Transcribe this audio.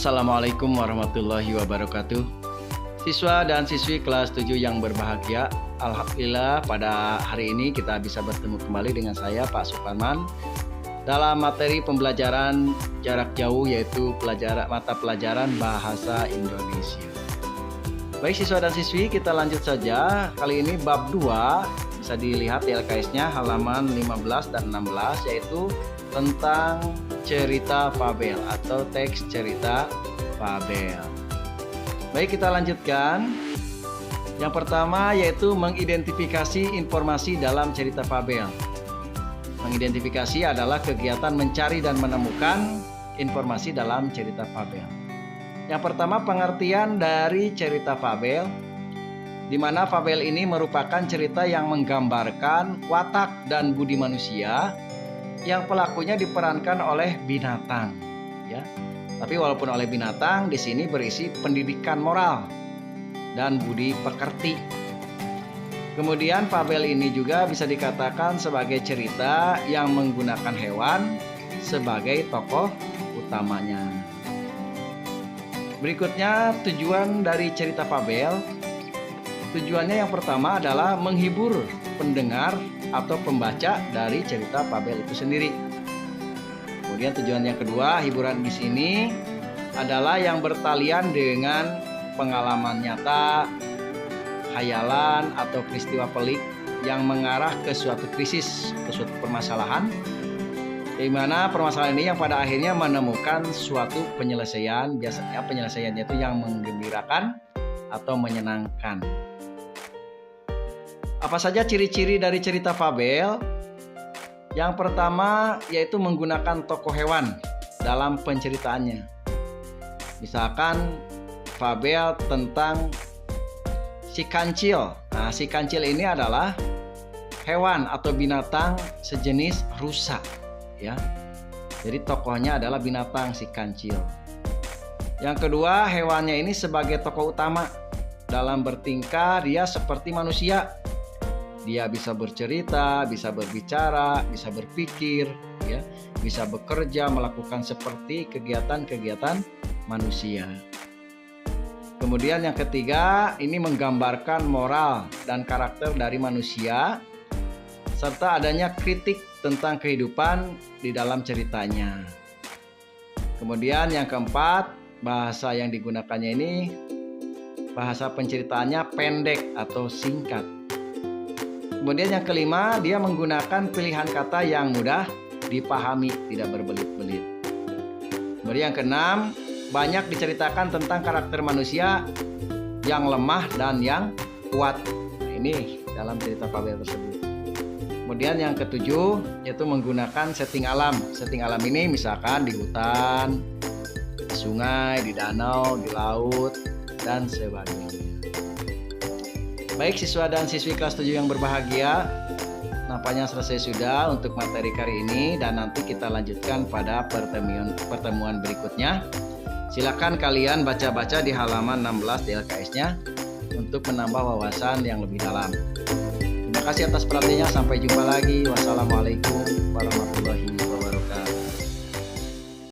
Assalamualaikum warahmatullahi wabarakatuh. Siswa dan siswi kelas 7 yang berbahagia, alhamdulillah pada hari ini kita bisa bertemu kembali dengan saya Pak Suparman dalam materi pembelajaran jarak jauh, yaitu mata pelajaran bahasa Indonesia. Baik siswa dan siswi, kita lanjut saja. Kali ini bab 2, bisa dilihat di LKS-nya halaman 15 dan 16, yaitu tentang cerita fabel atau teks cerita fabel. Baik, kita lanjutkan. Yang pertama yaitu mengidentifikasi informasi dalam cerita fabel. Mengidentifikasi adalah kegiatan mencari dan menemukan informasi dalam cerita fabel. Yang pertama, pengertian dari cerita fabel, di mana fabel ini merupakan cerita yang menggambarkan watak dan budi manusia yang pelakunya diperankan oleh binatang, ya. Tapi walaupun oleh binatang, di sini berisi pendidikan moral dan budi pekerti. Kemudian fabel ini juga bisa dikatakan sebagai cerita yang menggunakan hewan sebagai tokoh utamanya. Berikutnya, tujuan dari cerita fabel. Tujuannya yang pertama adalah menghibur pendengar atau pembaca dari cerita fabel itu sendiri. Kemudian tujuan yang kedua, hiburan di sini adalah yang bertalian dengan pengalaman nyata, khayalan atau peristiwa pelik yang mengarah ke suatu krisis, ke suatu permasalahan, di mana permasalahan ini yang pada akhirnya menemukan suatu penyelesaian. Biasanya penyelesaiannya itu yang menggembirakan atau menyenangkan. Apa saja ciri-ciri dari cerita fabel? Yang pertama yaitu menggunakan tokoh hewan dalam penceritaannya. Misalkan fabel tentang si kancil. Nah, si kancil ini adalah hewan atau binatang sejenis rusa, ya. Jadi tokohnya adalah binatang si kancil. Yang kedua, hewannya ini sebagai tokoh utama. Dalam bertingkah dia seperti manusia. Dia bisa bercerita, bisa berbicara, bisa berpikir, ya, bisa bekerja, melakukan seperti kegiatan-kegiatan manusia. Kemudian yang ketiga, ini menggambarkan moral dan karakter dari manusia, serta adanya kritik tentang kehidupan di dalam ceritanya. Kemudian yang keempat, bahasa yang digunakannya ini, bahasa penceritaannya pendek atau singkat. Kemudian yang kelima, dia menggunakan pilihan kata yang mudah dipahami, tidak berbelit-belit. Kemudian yang keenam, banyak diceritakan tentang karakter manusia yang lemah dan yang kuat. Nah, ini dalam cerita fabel tersebut. Kemudian yang ketujuh, yaitu menggunakan setting alam. Setting alam ini misalkan di hutan, di sungai, di danau, di laut, dan sebagainya. Baik siswa dan siswi kelas 7 yang berbahagia, nampaknya selesai sudah untuk materi kali ini, dan nanti kita lanjutkan pada pertemuan berikutnya. Silakan kalian baca-baca di halaman 16 di LKS-nya untuk menambah wawasan yang lebih dalam. Terima kasih atas perhatiannya, sampai jumpa lagi. Wassalamualaikum warahmatullahi wabarakatuh.